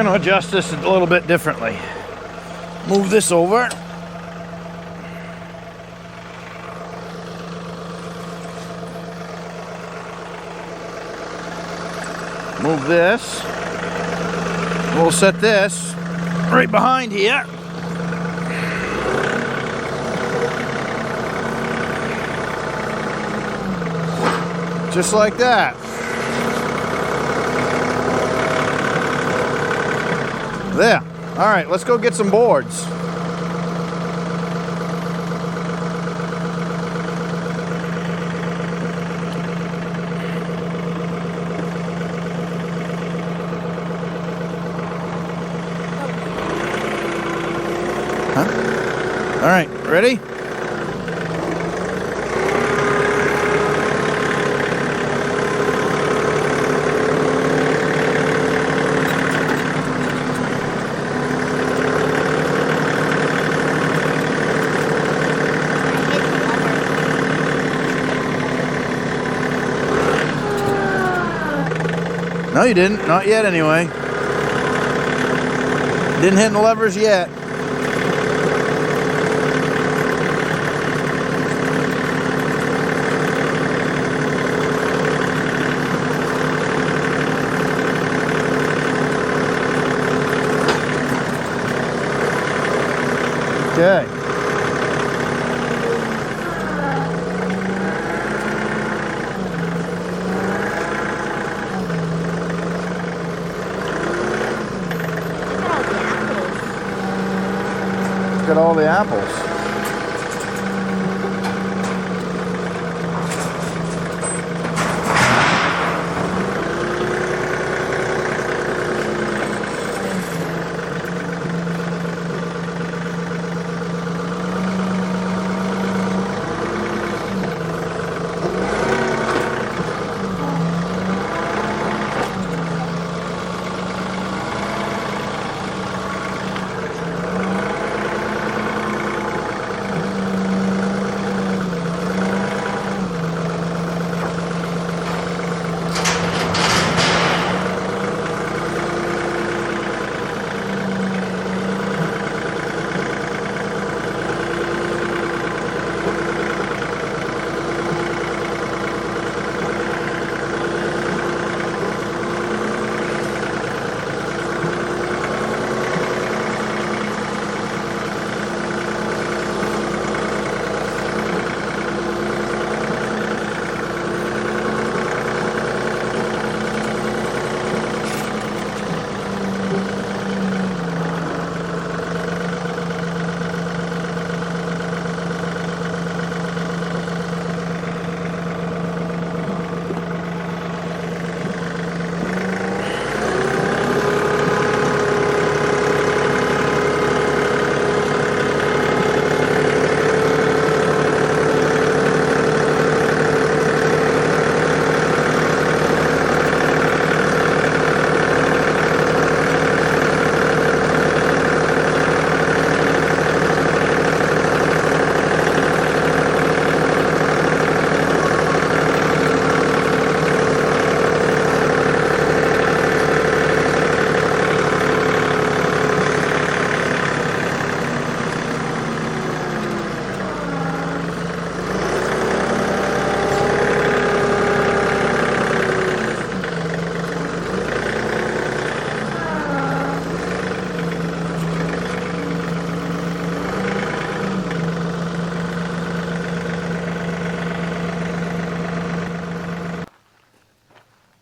going to adjust this a little bit differently. Move this over. Move this. We'll set this right behind here. Just like that. There. All right, let's go get some boards. All right, ready? No, you didn't. Not yet, anyway. Didn't hit the levers yet. Okay. Look at all the apples.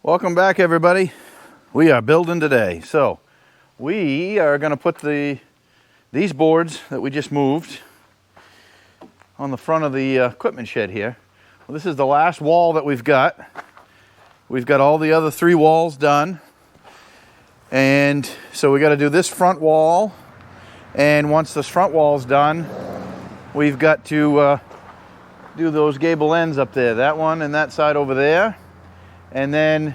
Welcome back, everybody. We are building today. So we are going to put these boards that we just moved on the front of the equipment shed here. Well, this is the last wall that we've got. We've got all the other 3 walls done. And so we got to do this front wall. And once this front wall's done, we've got to do those gable ends up there. That one and that side over there. And then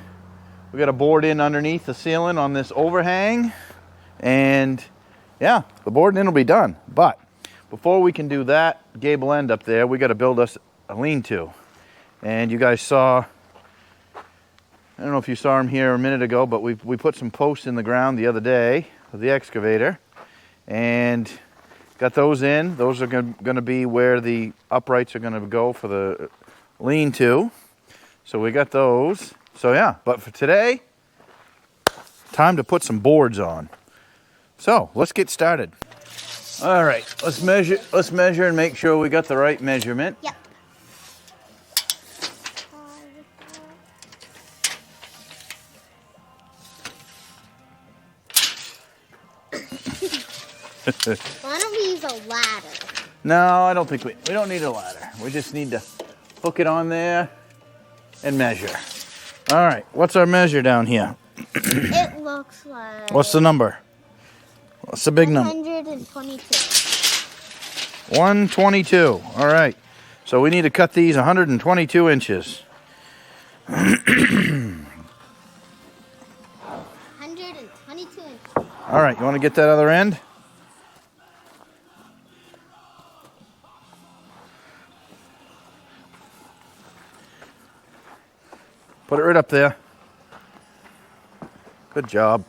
we got a board in underneath the ceiling on this overhang. And yeah, the board in will be done. But before we can do that gable end up there, we got to build us a lean-to. And you guys saw I don't know if you saw them here a minute ago, but we put some posts in the ground the other day with the excavator and got those in. Those are going to be where the uprights are going to go for the lean-to. So we got those. So yeah, but for today, time to put some boards on. So let's get started. All right, let's measure and make sure we got the right measurement. Yep. Why don't we use a ladder? No, I don't think we don't need a ladder. We just need to hook it on there and measure. All right, what's our measure down here? It looks like... What's the number? What's the big number? 122. 122. All right. So we need to cut these 122 inches. 122 inches. All right, you want to get that other end? Put it right up there. Good job.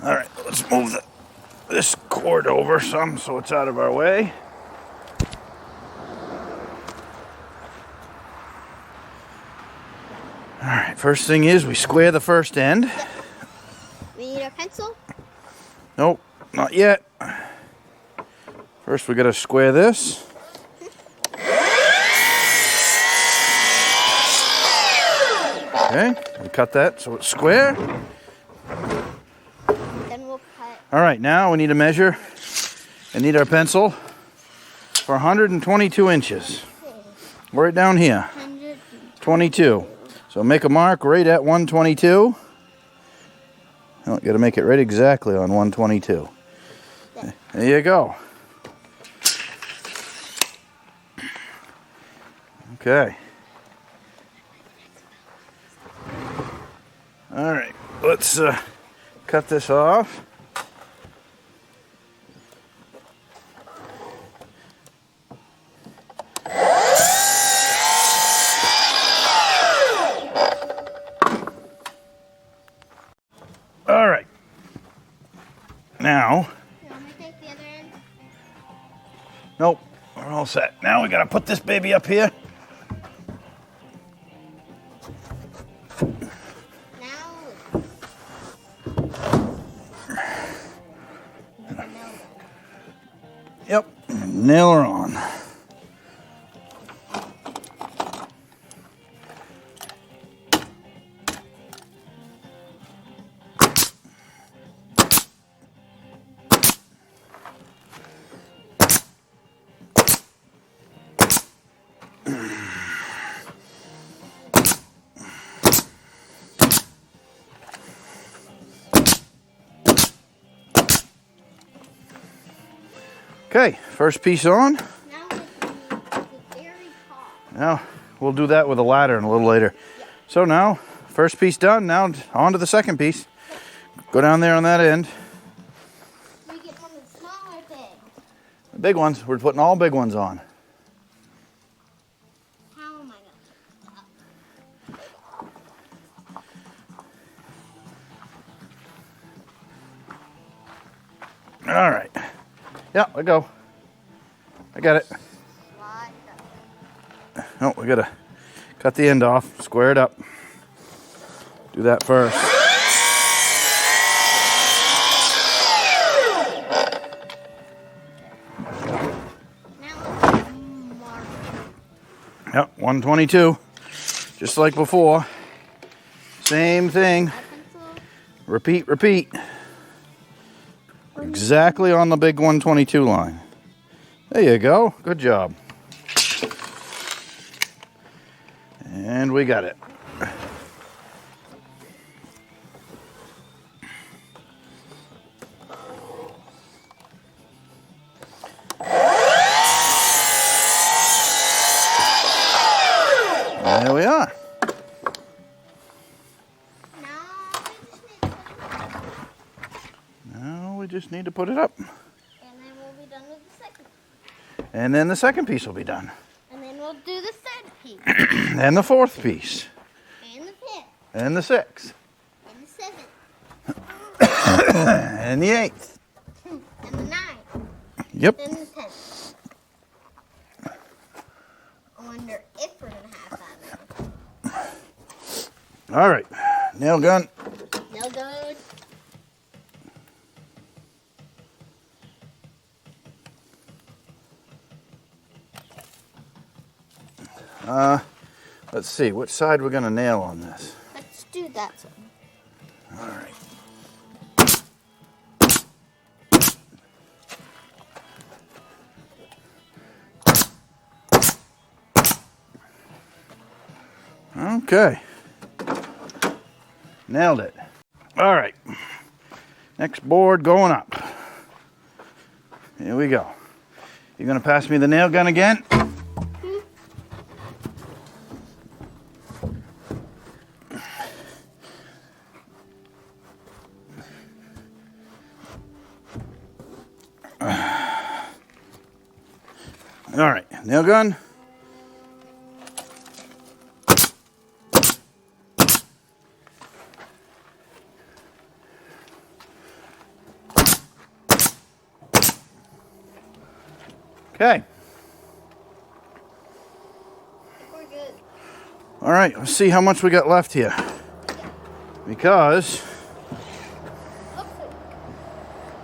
All right, let's move this cord over some so it's out of our way. All right, first thing is we square the first end. Yep. We need a pencil? Nope, not yet. First we got to square this. Okay, we cut that so it's square. Then we'll cut. All right, now we need to measure and need our pencil for 122 inches. Right down here, 22. So make a mark right at 122. Oh, you got to make it right exactly on 122. There you go. Okay. All right, let's cut this off. All right. Now, You want me to take the other end? nope, we're all set. Now we gotta put this baby up here. Yep, nail her on. Okay, first piece on. Now we'll do the very top. Now we'll do that with a ladder and a little later. Yeah. So now, first piece done, now on to the second piece. Go down there on that end. We get one of the smaller things. The big ones, we're putting all big ones on. How am I going to? All right. Yeah, let go. I got it. Slide up. Oh, we gotta cut the end off, square it up. Do that first. Now let's mark it. Yep, 122. Just like before. Same thing. Pencil. Repeat, repeat. Exactly on the big 122 line. There you go. Good job. And we got it. There we are. Now we just need to put it up. And then we'll be done with the second. And then the second piece will be done. And then And the fourth piece. And the fifth. And the sixth. And the seventh. And the eighth. And the ninth. Yep. And the 10th. I wonder if we're going to have that now. All right. Nail gun. No good. Let's see, which side we're going to nail on this. Let's do that one. All right. Okay. Nailed it. All right. Next board going up. Here we go. You gonna pass me the nail gun again? All right, nail gun. Okay. We're good. All right, let's see how much we got left here. Because,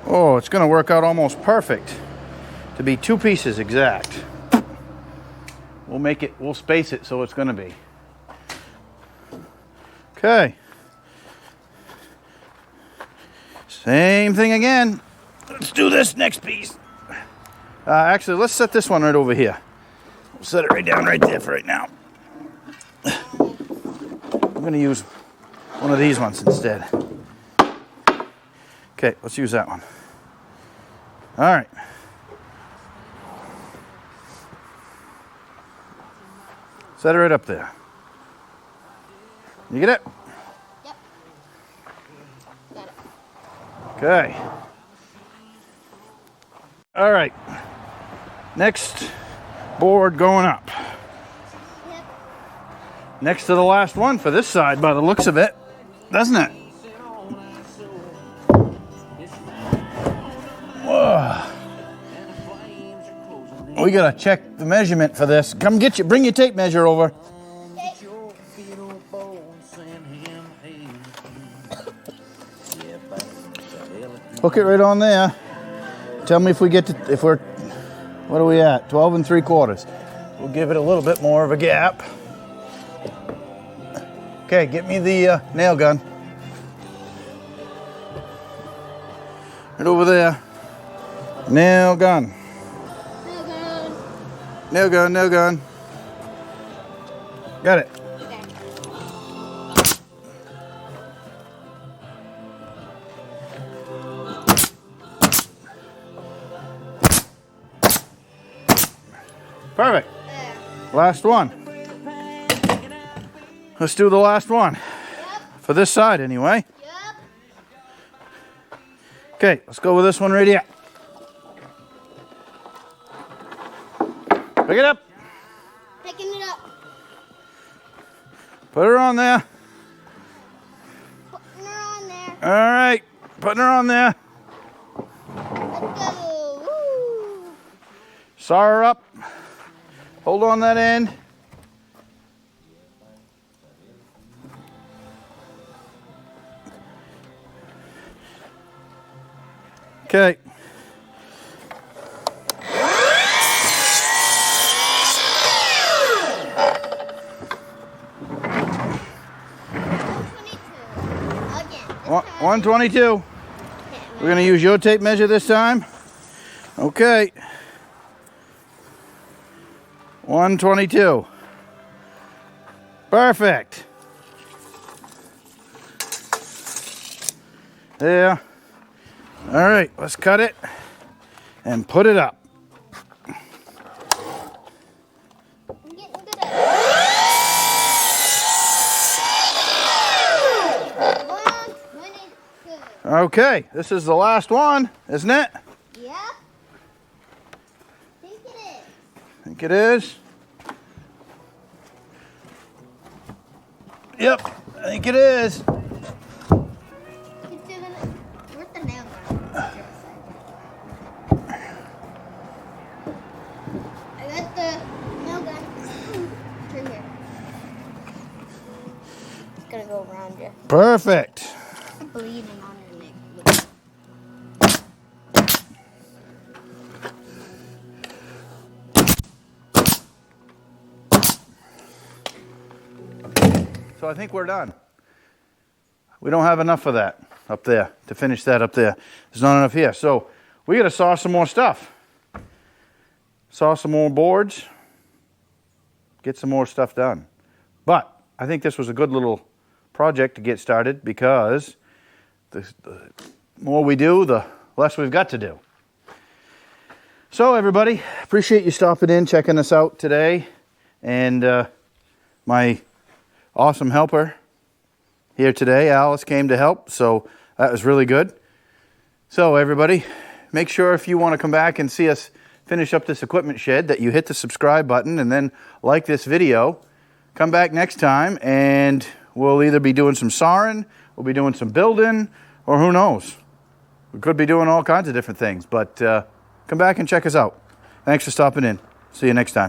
oh, it's gonna work out almost perfect to be 2 pieces exact. We'll space it so it's gonna be. Okay. Same thing again. Let's do this next piece. Actually, let's set this one right over here. We'll set it right down right there for right now. I'm gonna use one of these ones instead. Okay, let's use that one. All right. Set it right up there. You get it? Yep. Got it. Okay. All right. Next board going up. Yep. Next to the last one for this side by the looks of it, doesn't it? Whoa. We gotta check the measurement for this. Bring your tape measure over. Hook it right on there. Tell me if what are we at? 12 3/4. We'll give it a little bit more of a gap. Okay, get me the nail gun. Right over there. Nail gun. No good. Nail gun, nail gun. Got it. Okay. Perfect. There. Last one. Let's do the last one. Yep. For this side, anyway. Yep. Okay, let's go with this one right here. Pick it up. Picking it up. Put her on there. Putting her on there. All right, putting her on there. Let's go. Woo. Saw her up. Hold on that end. Okay. Again. 122. We're going to use your tape measure this time. Okay. 122. Perfect. There. All right, let's cut it and put it up. I'm getting good at it. 122. Okay, this is the last one, isn't it? Yep. Think it is. I think it is. Yep, I think it is. Where's the nail gun? I got the nail gun. Right here. It's gonna go around you. Perfect. I'm bleeding on your neck. Look. So I think we're done. We don't have enough of that up there to finish that up there. There's not enough here. So we got to saw some more stuff. Saw some more boards. Get some more stuff done. But I think this was a good little project to get started because the more we do, the less we've got to do. So everybody, appreciate you stopping in, checking us out today. And my awesome helper here today, Alice, came to help. So that was really good. So everybody, make sure if you want to come back and see us finish up this equipment shed that you hit the subscribe button and then like this video. Come back next time and we'll either be doing some sawing, we'll be doing some building, or who knows. We could be doing all kinds of different things, but come back and check us out. Thanks for stopping in. See you next time.